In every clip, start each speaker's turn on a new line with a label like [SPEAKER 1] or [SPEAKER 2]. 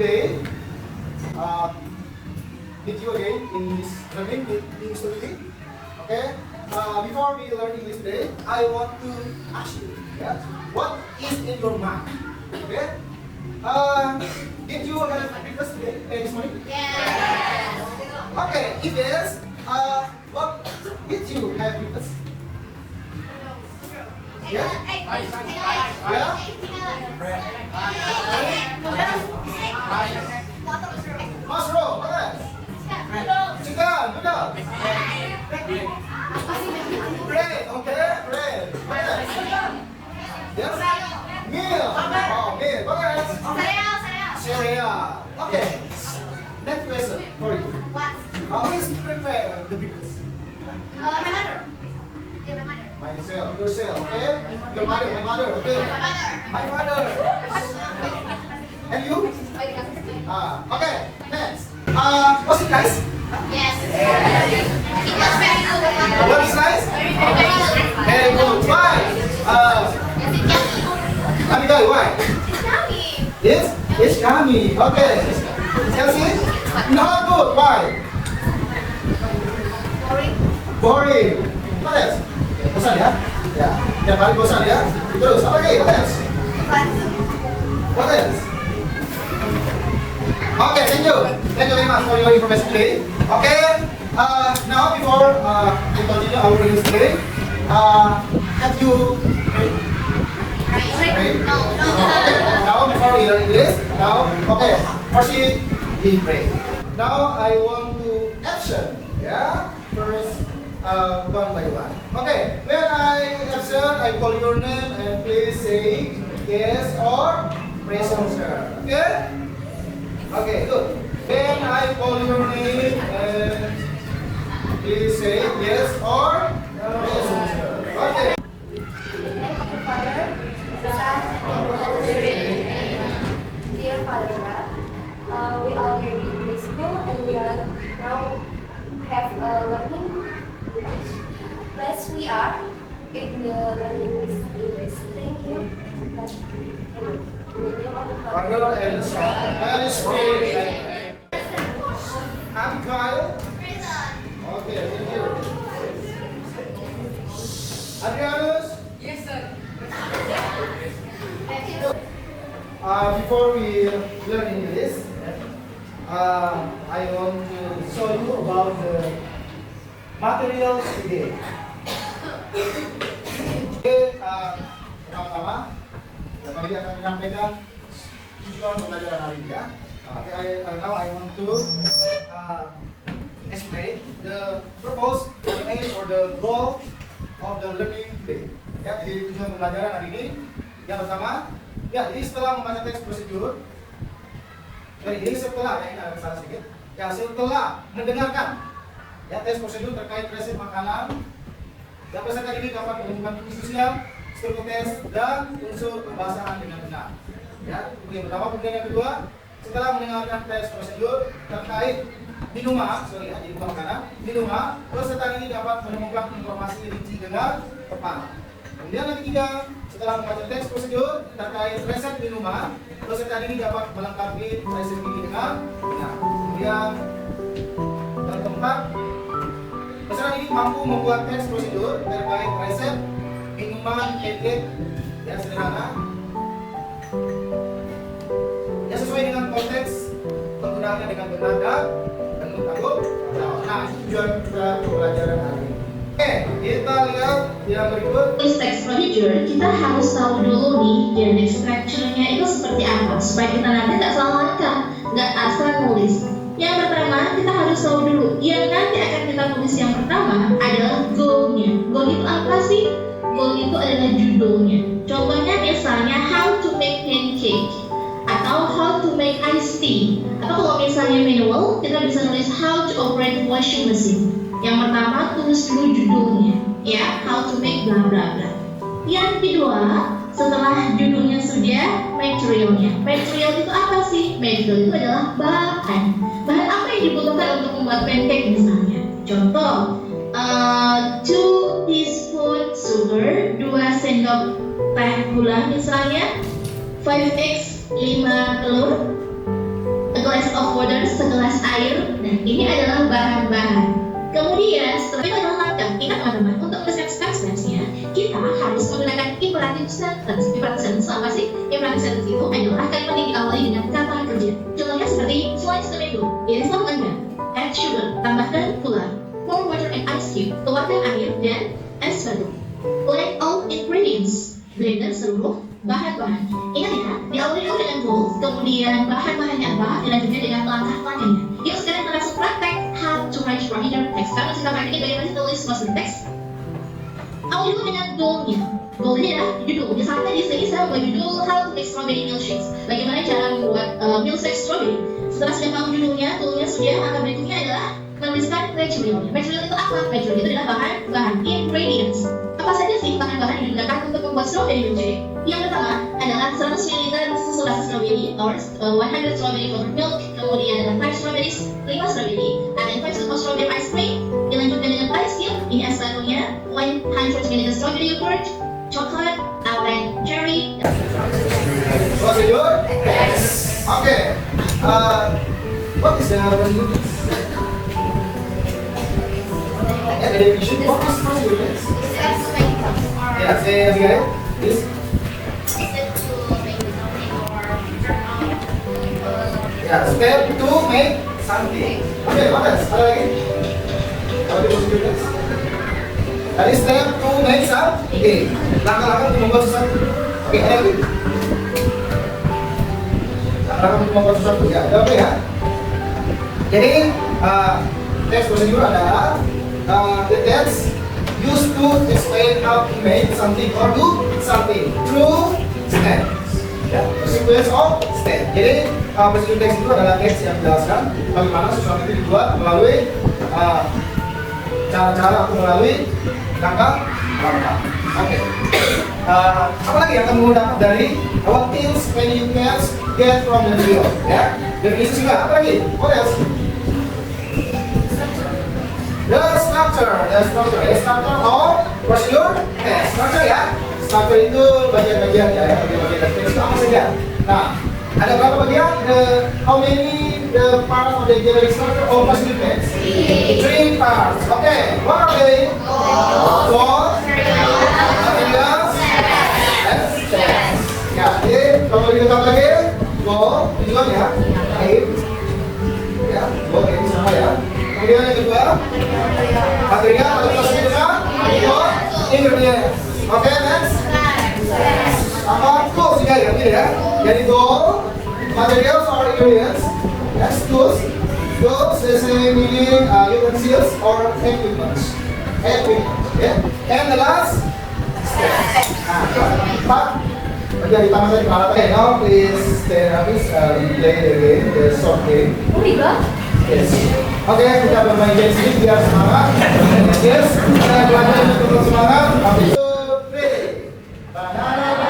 [SPEAKER 1] today meet you again in this learning English today. Okay. Before we learn English today, I want to ask you, what is in your mind? Okay. Did you have breakfast today? This morning?
[SPEAKER 2] Yes.
[SPEAKER 1] Okay. If yes, what did you have breakfast? Yeah. Yeah. Mushroom. What else? Chicken. Betul. Bread. Okay. Bread. What else? Yes. Meal. Oh, meal. What else? Cereal. Okay. Next question for you. How is prepare the breakfast? Myself, yourself, okay? Your mother, my mother, okay? My mother. And you? Okay, next. Was it nice?
[SPEAKER 2] Yes. It was very good.
[SPEAKER 1] What is nice? Very good. Why? Abigail, why? Yes? It's yummy. Okay. Chelsea? Not good. Why? Boring. What else? Bosan ya? Ya. Tiap hari bosan ya? Terus, apa lagi? What else? What else? Okay, thank you. Thank you very much for your information today. Okay, now before we continue our English today, have you prayed?
[SPEAKER 2] No.
[SPEAKER 1] Okay, now before we learn English, okay, first we pray. Now I want to action, first one by one. Okay, when I action, I call your name and please say yes or praise answer. Okay? Okay, good. When I call your name and please say yes or praise answer. Okay.
[SPEAKER 3] Dear Father God, we are here in school and we are now have a learning. Blessed we are in the learning English. Thank you.
[SPEAKER 1] Father and Son and Spirit. I'm Kyle. Okay, thank you. Adrianus.
[SPEAKER 2] Yes, sir.
[SPEAKER 1] Before we learn English, I want to show you about the materials today. Pertama-tama, kami akan menyampaikan tujuan pembelajaran hari ini ya. Now I want to explain the purpose, the aim, or the goal of the learning today. Ya, jadi tujuan pembelajaran hari ini yang pertama, ya, jadi setelah membaca teks prosedur, ini setelah sedikit, ya setelah mendengarkan ya teks prosedur terkait resep makanan, yang peserta ini dapat menemukan tulis sosial, struktur tes, dan unsur pembahasan dengan benar. Ya, yang pertama. Kemudian yang kedua, setelah mendengarkan tes prosedur terkait minuman, jadi bukan makanan, minuman, peserta ini dapat menemukan informasi rinci dengan tepat. Kemudian yang ketiga, setelah membaca teks prosedur terkait resep minuman, peserta ini dapat melengkapi resep ini dengan benar. Kemudian yang keempat, peserta ini mampu membuat teks prosedur terkait resep minuman etik yang sederhana, yang sesuai dengan konteks penggunaannya dengan benar dan menurut. Nah, tujuan kita pembelajaran hari ini. Oke, kita lihat yang berikut.
[SPEAKER 4] Tulis teks procedure, kita harus tahu dulu nih genetic structure-nya itu seperti apa supaya kita nanti nggak salah langkah, nggak asal nulis. Yang pertama, kita harus tahu dulu yang nanti akan kita tulis yang pertama adalah goal-nya. Goal itu apa sih? Goal itu adalah judulnya. Contohnya misalnya how to make pancake atau how to make iced tea. Atau kalau misalnya manual, kita bisa nulis how to operate washing machine. Yang pertama, tulis dulu judulnya, ya, how to make bla bla bla. Yang kedua, setelah judulnya sudah, materialnya. Material itu apa sih? Material itu adalah bahan. Bahan apa yang dibutuhkan untuk membuat pancake misalnya? Contoh, 2 teaspoon sugar, 2 sendok teh gula misalnya, 5 eggs, 5 telur, of water, segelas air, dan ini adalah bahan-bahan. Kemudian, setelah itu adalah langkah. Ingat teman-teman, untuk menuliskan steps-nya, kita harus menggunakan imperative sentence. Imperative sentence apa sih? Imperative sentence itu adalah kalimat yang diawali dengan kata kerja. Contohnya seperti slice tomato. Iris lemon. Add sugar. Tambahkan gula. Pour water and ice cube. Keluarkan air dan es batu. Blend all ingredients. Blender seluruh bahan-bahan. Ingat ya, diawali dulu dengan goals, kemudian bahan-bahannya apa, dilanjutkan dengan langkah-langkahnya. Yuk sekarang kita langsung praktek how to write Rohingya text. Sekarang kita praktekin bagaimana sih tulis maksud teks. Awali dulu dengan goalnya. Goal ini adalah judul. Misalnya di sini saya buat judul how to make strawberry milkshakes. Bagaimana cara membuat milkshake strawberry. Setelah sudah tahu judulnya, goalnya sudah, langkah berikutnya adalah menuliskan material. Material itu apa? Material itu adalah bahan-bahan, ingredients. Apa saja sih bahan-bahan yang digunakan untuk membuat strawberry milkshake? Yang pertama adalah 100 ml susu rasa strawberry or 100 strawberry flavored milk, kemudian ada 5 strawberries, 5 strawberry, ada 5 scoop of strawberry ice cream, dilanjutkan dengan ice cube, ini es batunya, 100 ml strawberry yogurt, coklat, orange cherry.
[SPEAKER 1] Procedure? Yes. Okay. What is the procedure? Yeah, the definition. What is procedure?
[SPEAKER 2] Steps to make or
[SPEAKER 1] Yeah, say again. Please.
[SPEAKER 2] step to make something or turn on.
[SPEAKER 1] Ya, step to make something. Oke, Mas, ada lagi? Apa itu procedure? Tadi step to make something. Langkah-langkah untuk membuat sesuatu. Oke, ada lagi? Langkah-langkah untuk membuat sesuatu. Ya, ada apa ya? Jadi, text procedure adalah the text used to explain how to make something or do something through steps. Ya, sequence of step. Jadi procedure text itu adalah teks yang menjelaskan bagaimana sesuatu itu dibuat melalui cara-cara atau melalui langkah-langkah. Oke. Apa lagi yang kamu dapat dari what things when you can get from the video? Ya, definisi juga. Apa lagi? What else? The structure of procedure text. Structure ya. Structure itu bagian-bagian ya, bagian-bagian dari teks itu apa saja. Nah, ada berapa bagian? How many the part of the generic structure of procedure text? 3 parts. Okay, what are they? Goal, materials, and steps. Ya, jadi kalau kita lagi goal, tujuan ya, aim, ya, goal ini sama ya. Kemudian yang kedua, material atau prosedur goal, ingredient. Oke, next. Apa tools juga ya, ya. Jadi goal, materials or ingredients. Next tools. Tools is meaning utensils or equipment. Yeah. And the last step. Empat. Jadi tamat saya kepala. Okay, now please stand up, please play the game, the short game. Yes. Oke, kita bermain game sedikit biar semangat. Yes, kita belajar untuk semangat. Habis itu, play. Banana.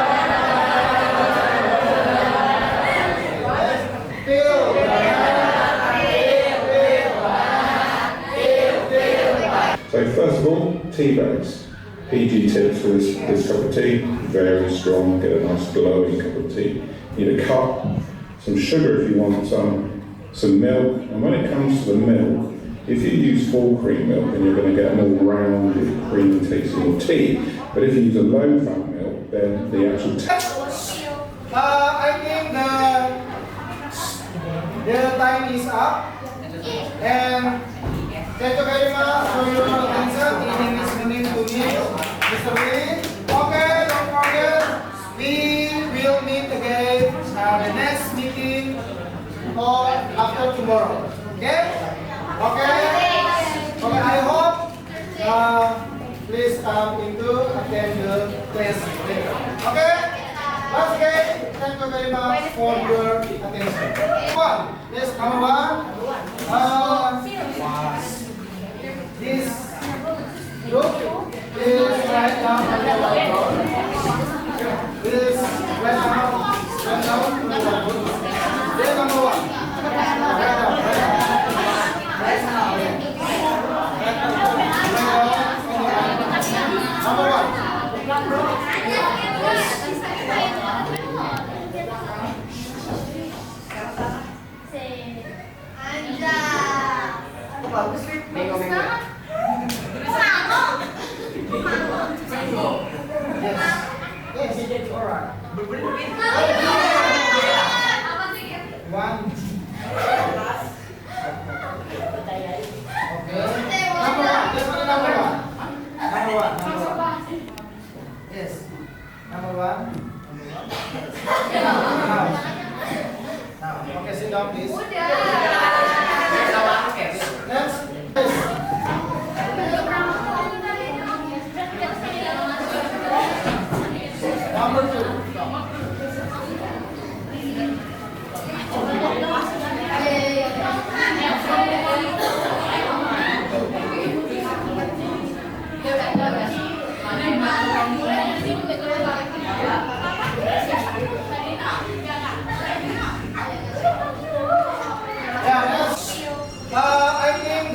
[SPEAKER 5] So first of all, tea bags. PG tips for this cup of tea, very strong, get a nice glowing cup of tea. You need a cup, some sugar if you want some milk, and when it comes to the milk, if you use full cream milk, then you're going to get a more rounded, creamy tasting tea. But if you use a low fat milk, then the actual
[SPEAKER 1] I think the time is up, and thank you very much for your attention in listening to me, Mr. Lee. Okay, don't forget, we will meet again the next meeting or after tomorrow. Okay? Okay? Okay, I hope please come into attend the class later. Okay? Once again, thank you very much for your attention. Yes, number one. This group is right down on the whiteboard. This right down to the whiteboard. Then number one. Number one.
[SPEAKER 2] Say
[SPEAKER 1] Bagus sih.
[SPEAKER 2] Minggu.
[SPEAKER 1] Yes. Yes. Alright. One. Okay. Number one. Yes, number one. Number one. Number one. Yes. Number one. Now, okay, sit down, please. Next. Number two. Yeah, next. I think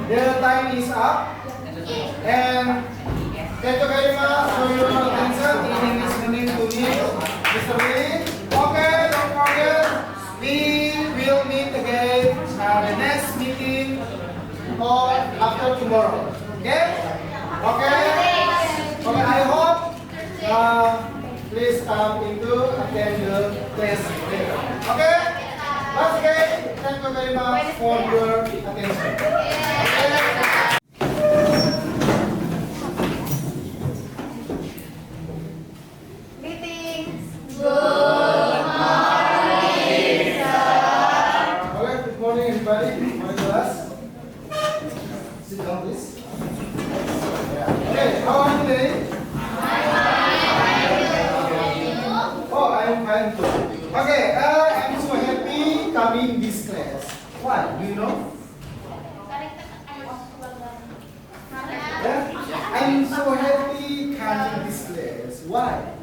[SPEAKER 1] the time is up. And thank you very much for your attention in listening to me, Mr. Willie. Okay, don't forget, we will meet again the next meeting or after tomorrow. Okay? Okay? Okay, I hope please come into attend the class later. Okay? Once again, thank you very much for your attention. Okay?
[SPEAKER 2] Meeting.
[SPEAKER 1] Alright, good morning everybody. Good morning class. Sit down please. Okay, how are you today? Oh, I am fine too. Okay, I'm so happy coming this class. Why? Do you know? Yeah? I'm so happy coming this class. Why?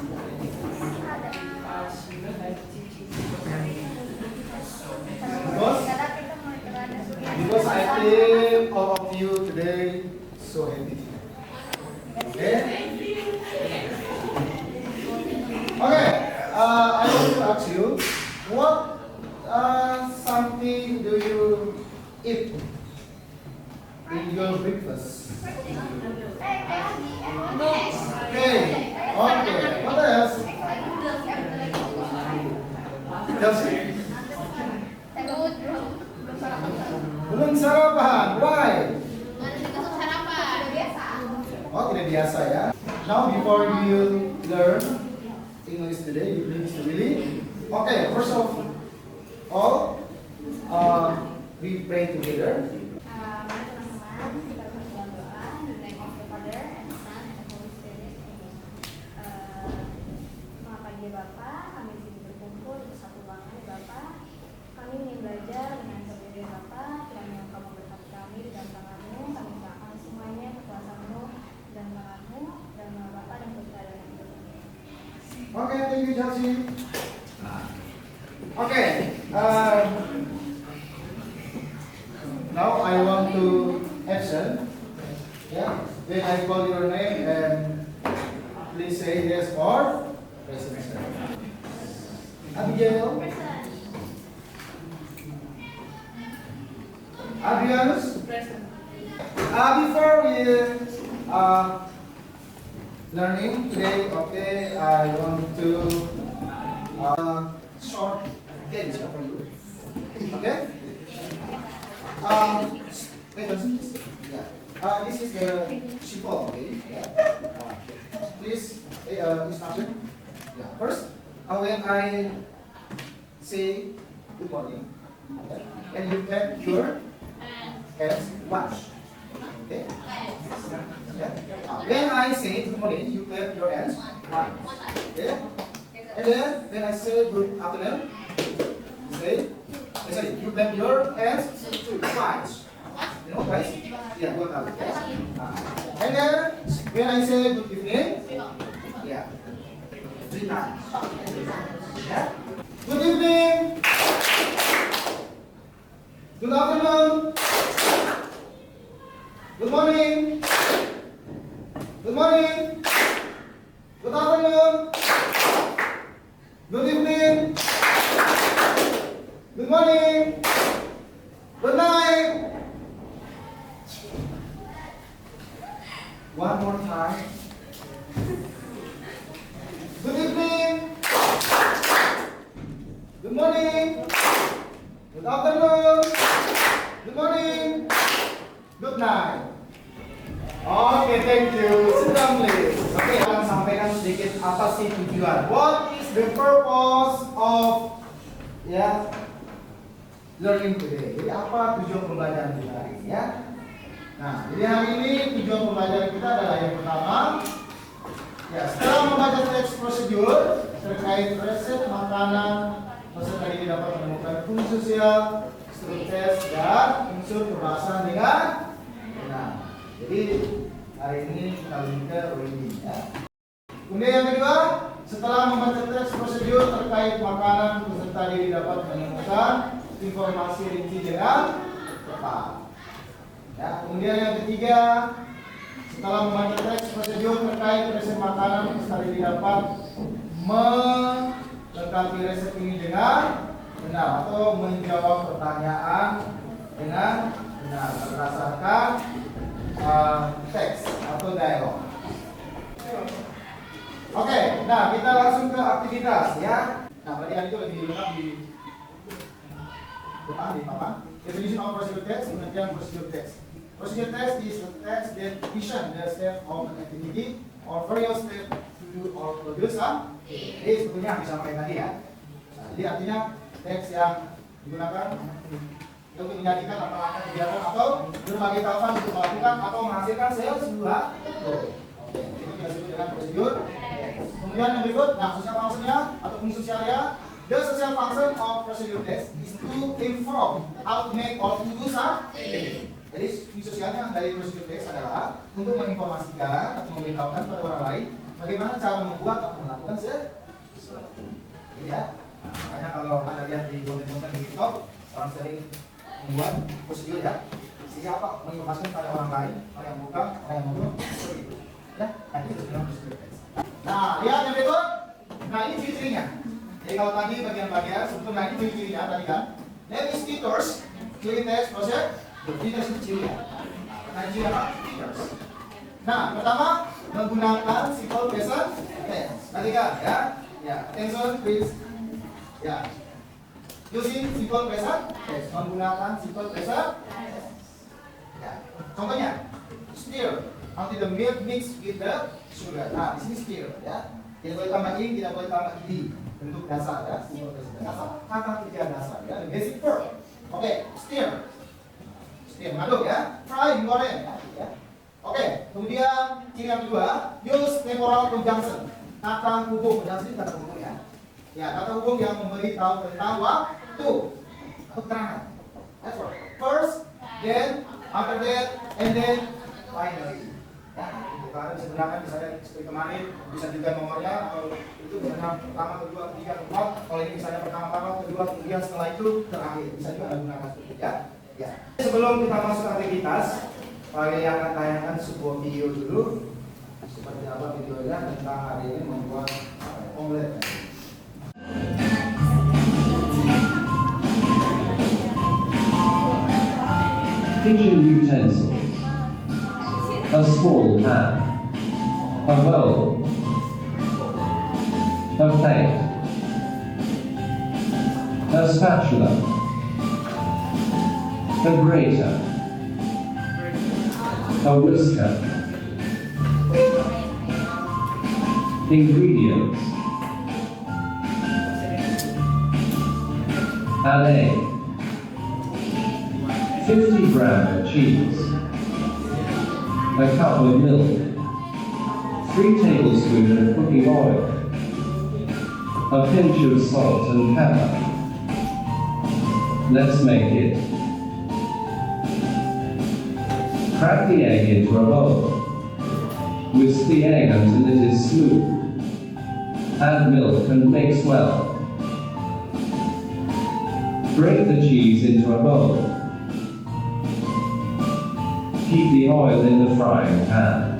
[SPEAKER 1] Because I think all of you today so happy. Okay? Okay, I want to ask you, what something do you eat in your breakfast? Okay, okay, what else? Chelsea? Belum sarapan, why? Oh, tidak biasa ya. Now before you learn English today, you need to really. Okay, first of all, we pray together.
[SPEAKER 3] Mari teman-teman kita berdoa in the name of the Father and the Son and the Holy Spirit. Selamat pagi ya Bapak, kami di sini berkumpul untuk satu ruangan ya Bapak. Kami ingin belajar dengan berbeda Bapak, kiranya Engkau memberkati kami di dalam tangan-Mu, kami serahkan semuanya kekuasaan-Mu dan tangan-Mu dan nama Bapa dan Putra dan Roh Kudus.
[SPEAKER 1] Okay, thank you, Chelsea. Okay, now I want to action. Yeah, when I call your name and please say yes or present. Abigail. Adrianus.
[SPEAKER 2] Present.
[SPEAKER 1] Before we learning today, okay, I want to short games for you. Okay? Wait, yeah. This is the shippo, okay? Yeah. Please, instruction. Yeah. First, when I say good morning, okay, and you clap your hands once. Okay? Yeah. When I say good morning, you clap your hands once. Okay? And then when I say good afternoon, you clap your hands twice. You know, twice? Yeah, good afternoon. And then when I say good evening, yeah, 3 times. Yeah? Good evening. Good afternoon. Good morning. Good morning. Good afternoon. Good evening. Good morning. Good Good morning. Good afternoon. Good morning. Good night. Oke, thank you. Sit down, please. Oke, akan sampaikan sedikit apa sih tujuan. What is the purpose of learning today? Jadi apa tujuan pembelajaran kita hari ini ya? Nah, jadi hari ini tujuan pembelajaran kita adalah yang pertama, setelah membaca teks prosedur terkait resep makanan, peserta ini dapat menemukan fungsi sosial, struktur tes dan unsur kebahasan dengan benar. Jadi hari ini kita lebih ke reading ya. Kemudian yang kedua, setelah membaca teks prosedur terkait makanan, peserta diri dapat menemukan informasi rinci dengan tepat. Ya, kemudian yang ketiga, setelah membaca teks prosedur terkait resep makanan, peserta diri dapat melengkapi resep ini dengan benar atau menjawab pertanyaan dengan benar berdasarkan teks atau dialog. Oke, nah kita langsung ke aktivitas ya. Nah, perhatian itu lebih lengkap di depan di papan. Definition of procedure text, pengertian procedure text. Procedure text is a text that vision the step of an activity or various steps to do or produce something. Jadi sebetulnya bisa pakai tadi ya. Nah, jadi artinya teks yang digunakan untuk menjadikan langkah-langkah kegiatan atau berbagai tahapan untuk melakukan atau menghasilkan sebuah Oke, itu kita sebut dengan prosedur. Kemudian yang berikut, nah social function-nya atau fungsi sosialnya. The social function of procedure text is to inform how to make or to do something. Jadi fungsi sosialnya dari procedure text adalah untuk menginformasikan atau memberitahukan kepada orang lain bagaimana cara membuat atau melakukan sesuatu. Ya, makanya kalau Anda lihat di konten-konten di TikTok, orang sering membuat prosedur ya. Siapa menginformasikan kepada orang lain, orang yang buka, orang yang mau seperti itu. Ya, nah itu adalah prosedur text. Nah, lihat yang berikut. Nah, ini ciri-cirinya. Jadi kalau tadi bagian-bagian sebetulnya ini ciri-cirinya tadi kan. Then is features, ciri teks proses, features itu cirinya. Nah, ciri apa? Features. Nah, pertama menggunakan simple present tense. Tadi kan ya. Ya, attention please. Ya. Using simple present tense. Menggunakan simple present tense. Ya. Contohnya, stir until the milk mix with the sugar. Nah, di sini stir ya. Tidak boleh tambah in, tidak boleh tambah di. Bentuk dasar ya, simple present dasar. Kata kerja dasar ya, the basic verb. Oke, stir. Stir mengaduk ya. Fry goreng ya. Oke, kemudian ciri yang kedua, use temporal conjunction. Kata hubung, conjunction kata hubung ya. Ya, kata hubung yang memberitahu tentang waktu atau keterangan. That's right. First, then, after that, and then finally. Ya, kalian bisa gunakan misalnya seperti kemarin, bisa juga nomornya atau itu misalnya pertama, kedua, ketiga, keempat. Kalau ini misalnya pertama, kedua, kemudian setelah itu terakhir. Bisa juga Anda gunakan seperti itu ya. Ya. Sebelum kita masuk aktivitas, saya akan tayangkan sebuah video dulu seperti apa videonya tentang hari ini membuat omelet.
[SPEAKER 6] Kitchen utensils. A small pan. A bowl. A plate. A spatula. A grater. A whisker. Ingredients. An egg. 50 grams of cheese. A cup of milk. 3 tablespoons of cooking oil. A pinch of salt and pepper. Let's make it. Crack the egg into a bowl. Whisk the egg until it is smooth. Add milk and mix well. Break the cheese into a bowl. Heat the oil in the frying pan.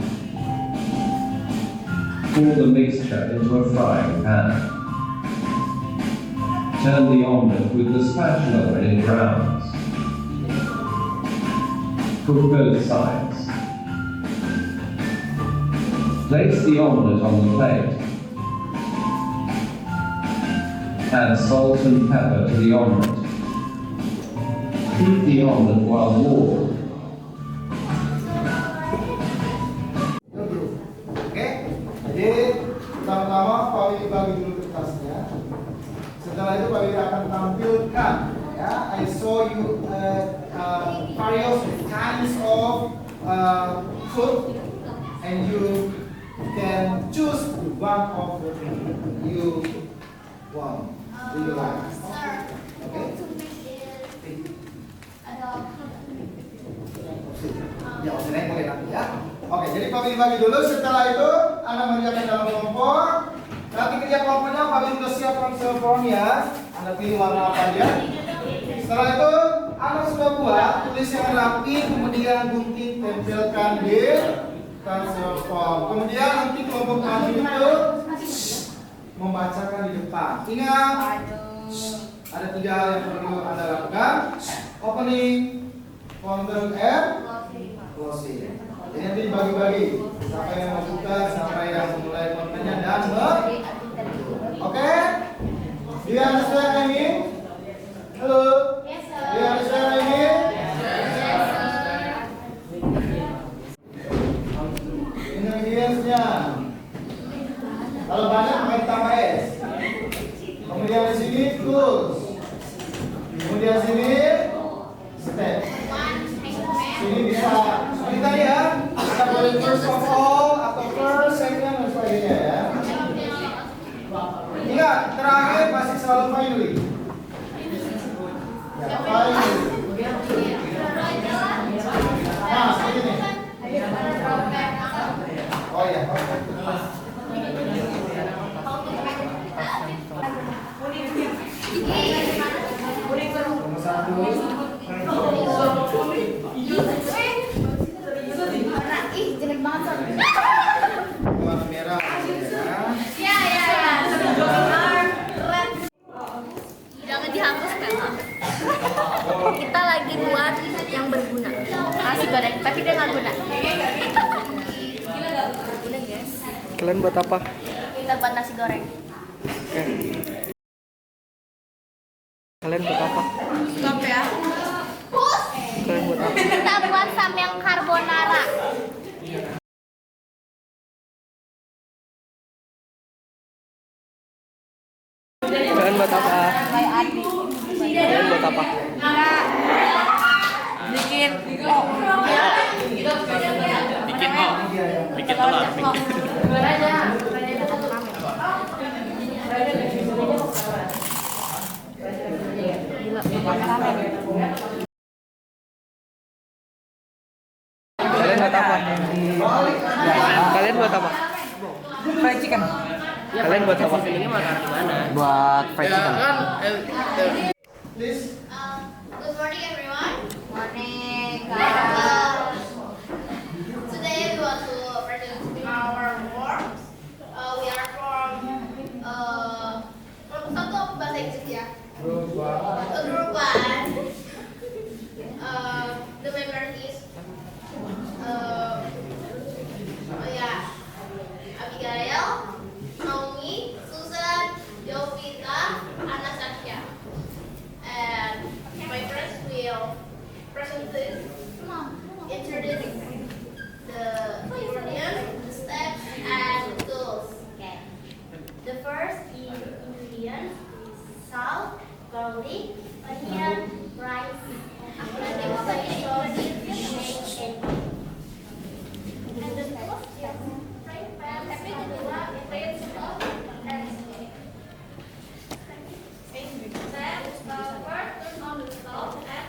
[SPEAKER 6] Pour the mixture into a frying pan. Turn the omelette with the spatula when it browns. Cook both sides. Place the omelette on the plate. Add salt and pepper to the omelette. Heat the omelette while warm.
[SPEAKER 1] Oke, jadi pertama-tama Pak Willy bagi dulu kertasnya. Setelah itu Pak Willy akan tampilkan, ya, I show you various kinds of food, and you can choose one of the you want. Do you like? Okay. Ya, opsinya boleh nanti ya. Oke, jadi Pak Willy bagi dulu. Setelah itu, Anda mengerjakan dalam kelompok. Nanti kerja kelompoknya Pak Willy sudah siapkan silvernya. Anda pilih warna apa aja. Setelah itu, Anda sudah buat tulis yang rapi, kemudian gunting tempelkan di silver. Kemudian nanti kelompok maju itu membacakan di depan. Ingat, ada 3 hal yang perlu Anda lakukan: opening, counter, and closing. Jadi nanti dibagi-bagi, siapa yang membuka, siapa yang memulai kontennya dan Oke? Do you understand what I mean? Halo?
[SPEAKER 3] Yes,
[SPEAKER 1] Do you understand what I mean? Ingredients-nya. Kalau banyak pakai tambah es. Kemudian di sini tools. Kemudian sini step. Sini bisa seperti tadi ya. Kita boleh first of all atau first, second dan sebagainya ya. Ingat, terakhir pasti selalu finally. Ya, finally. Nah, seperti ini. Oh ya, oke. Nomor 1.
[SPEAKER 2] Ih, jelek banget Son.
[SPEAKER 1] Warna merah ya.
[SPEAKER 2] Ya. Jangan dihapus memang. Kita lagi buat yang berguna. Nasi goreng, tapi dia nggak guna. Berguna guys.
[SPEAKER 7] Kalian buat apa?
[SPEAKER 2] Kita buat nasi goreng.
[SPEAKER 7] Oke. Kalian buat apa?
[SPEAKER 2] Stop ya.
[SPEAKER 7] Kalian buat apa?
[SPEAKER 2] Kita buat samyang carbonara.
[SPEAKER 7] Kalian buat apa? Kalian buat apa?
[SPEAKER 2] Bikin
[SPEAKER 7] Bikin telur. Kalian buat apa? Kalian buat apa?
[SPEAKER 8] Fried chicken.
[SPEAKER 7] Kalian buat apa?
[SPEAKER 8] Buat fried chicken.
[SPEAKER 1] Please.
[SPEAKER 2] Good morning, everyone. Morning. Today we want to present our work. We are from satu bahasa Inggris ya.
[SPEAKER 1] Group 1.
[SPEAKER 2] Group 1. The member is Abigail, Naomi, Susan, Jovita, Anastasia. And my friends will present this, introduce the ingredients, the steps, and the tools. The first ingredient is salt, garlic, onion, rice. Nanti mau bagi and the tools, frying pan, tapi kedua it stop and first turn on the stove and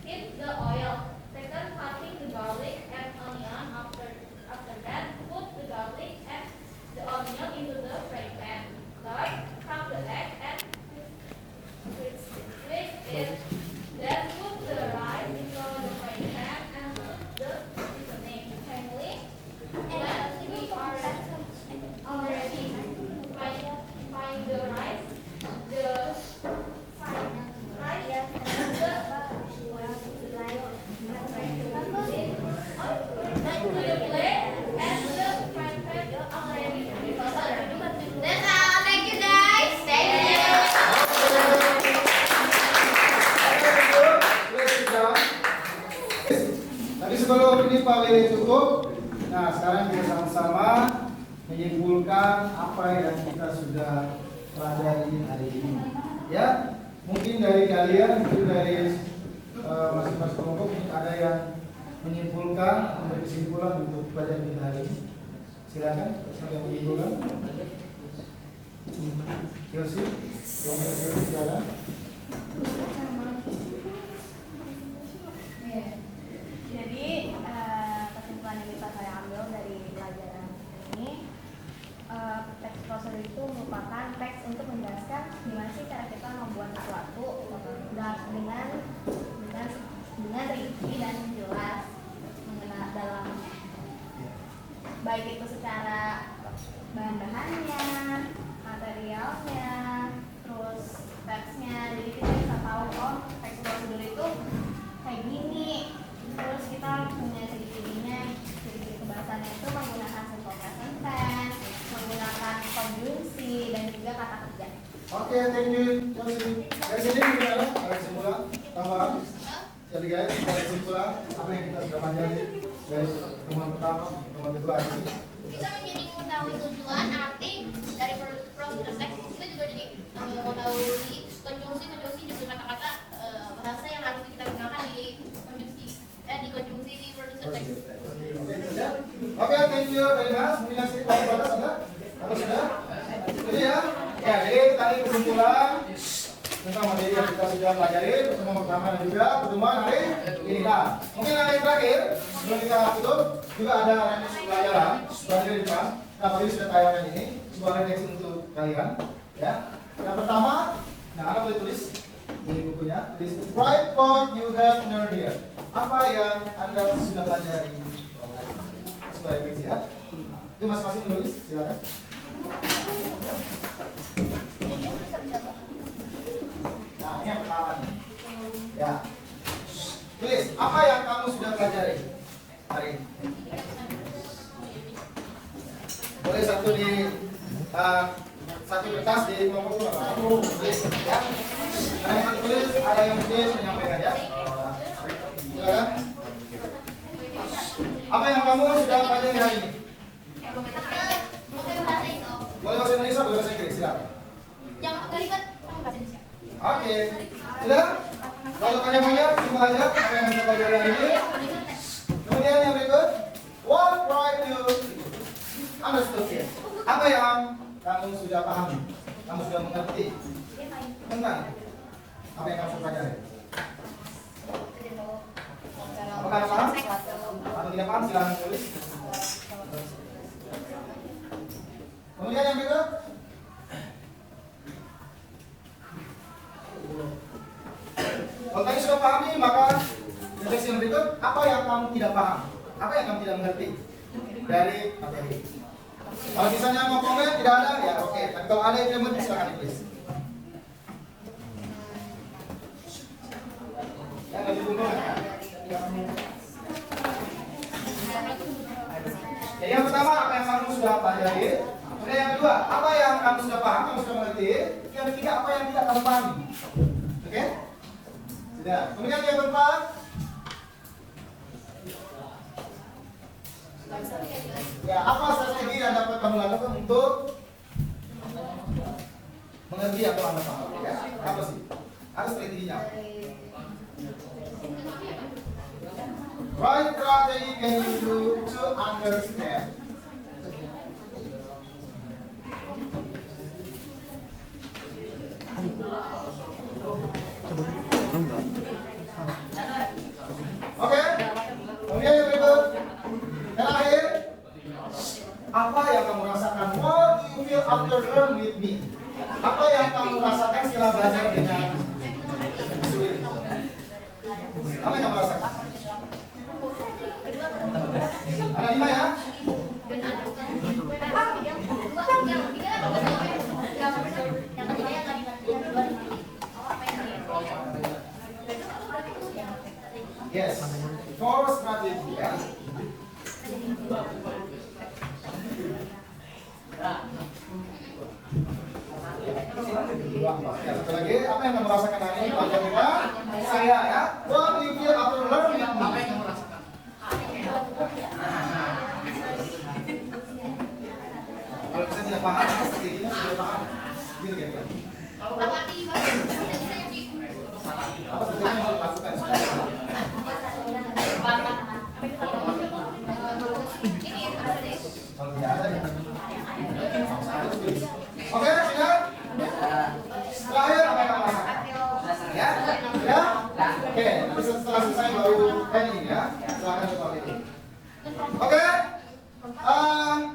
[SPEAKER 2] heat the oil. Second, cutting the garlic and onion. After that, put the garlic and the onion into the frying pan. Third, crack the egg and
[SPEAKER 1] apa yang kita sudah pelajari hari ini. Ya, mungkin dari kalian, mungkin dari masing-masing kelompok mungkin ada yang menyimpulkan, memberi kesimpulan untuk pelajaran kita hari ini. Silakan, siapa yang menyimpulkan? Yosi, silakan.
[SPEAKER 3] Jadi kesimpulan yang bisa saya ambil dari pelajaran ini, teks prosedur itu merupakan teks untuk menjelaskan gimana sih cara kita membuat sesuatu dengan rinci dan jelas mengenai dalam baik itu secara bahan-bahannya, materialnya, terus teksnya. Jadi kita bisa tahu oh teks prosedur itu kayak gini. Terus kita punya ciri-cirinya, ciri-ciri kebahasannya itu menggunakan simple present tense, menggunakan konjungsi dan juga kata kerja.
[SPEAKER 1] Oke, thank you. Dari sini gimana? Ada kesimpulan tambahan? Jadi guys, ada kesimpulan apa yang kita sudah pelajari dari pertemuan pertama, pertemuan kedua ini?
[SPEAKER 2] Kita menjadi mengetahui tujuan, arti dari prosedur teks. Kita juga jadi mengetahui konjungsi juga kata-kata bahasa yang harus kita gunakan di konjungsi prosedur teks.
[SPEAKER 1] Oke, thank you very much. Mungkin ngasih batas ada? Atau sudah? Jadi ya, jadi tadi kesimpulan tentang materi yang kita sudah pelajari pertemuan pertama dan juga pertemuan hari ini. Nah, mungkin yang terakhir sebelum kita tutup juga ada pelajaran di depan. Nah, tadi sudah tayangan ini sebuah refleksi untuk kalian. Ya, yang pertama, nah Anda boleh tulis di bukunya. Tulis write what you have learned here. Apa yang Anda sudah pelajari? Sebuah refleksi ya. Itu masing-masing menulis, silakan. Nah, ini yang pertama nih. Ya. Tulis, apa yang kamu sudah pelajari hari ini? Boleh satu di satu kertas di kelompok dulu, satu tulis ya. Ada yang tulis, ada yang tulis menyampaikan ya. Silakan. Apa yang kamu sudah pelajari hari ini? Boleh bahasa Indonesia, boleh bahasa Inggris, silakan.
[SPEAKER 2] Jangan pakai ribet, bahasa Indonesia.
[SPEAKER 1] Oke, sudah? Kalau banyak-banyak, terima aja apa yang kita pelajari hari ini. Kemudian yang berikut, what right you understood here? Apa yang kamu sudah pahami? Kamu sudah mengerti tentang apa yang kamu pelajari? Apakah paham? Atau tidak paham? Silahkan tulis. Kemudian yang berikut, kalau tadi sudah pahami, maka refleksi yang berikut, apa yang kamu tidak paham? Apa yang kamu tidak mengerti dari materi? Kalau misalnya mau komen, tidak ada, ya oke. Tapi kalau ada yang tidak mengerti, silakan ditulis. Yang lebih tunggu. Jadi yang pertama, apa yang kamu sudah pelajari? Kemudian yang kedua, apa yang kamu sudah paham, kamu sudah mengerti? Yang ketiga, apa yang tidak kamu pahami? Oke? Sudah. Kemudian yang keempat, ya apa strategi yang dapat kamu lakukan untuk mengerti apa Anda paham? Ya, apa sih? Ada strateginya. What strategy can you do to understand? Oke, kemudian yang berikut, terakhir, apa yang kamu rasakan? What do you feel after learn with me? Apa yang kamu rasakan setelah belajar dengan sulit? Apa yang kamu rasakan? Ada 5 ya? Yes, for strategy ya. Ya, satu lagi, apa yang kamu rasakan hari ini? Bagaimana saya ya? What do you feel after learning with me? Apa yang kamu rasakan? Kalau bisa tidak paham strateginya sudah paham. Gitu kan?
[SPEAKER 2] Apa arti bahasa Indonesia yang di
[SPEAKER 1] Apa strategi yang harus dilakukan sekarang?
[SPEAKER 2] ini ada deh.
[SPEAKER 1] Kalau tidak ada ya. Oke, sudah. Terakhir apa yang kamu rasakan? Ya, ya. Oke, nanti setelah selesai baru ending ya. Silakan seperti itu. Oke.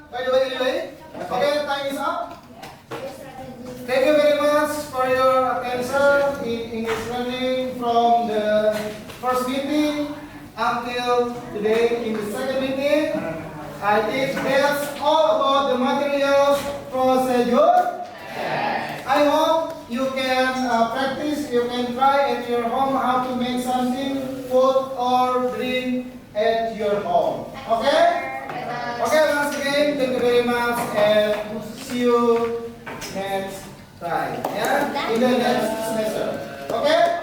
[SPEAKER 1] By the way, anyway. Okay, time is up. Thank you very much for your attention in English learning from the first meeting until today in the second meeting. I think that's all about the materials procedure. I hope you can practice, you can try at your home how to make something, food or drink at your home. Okay? Okay, once again, thank you very much and see you next time. Yeah? In the next semester. Okay?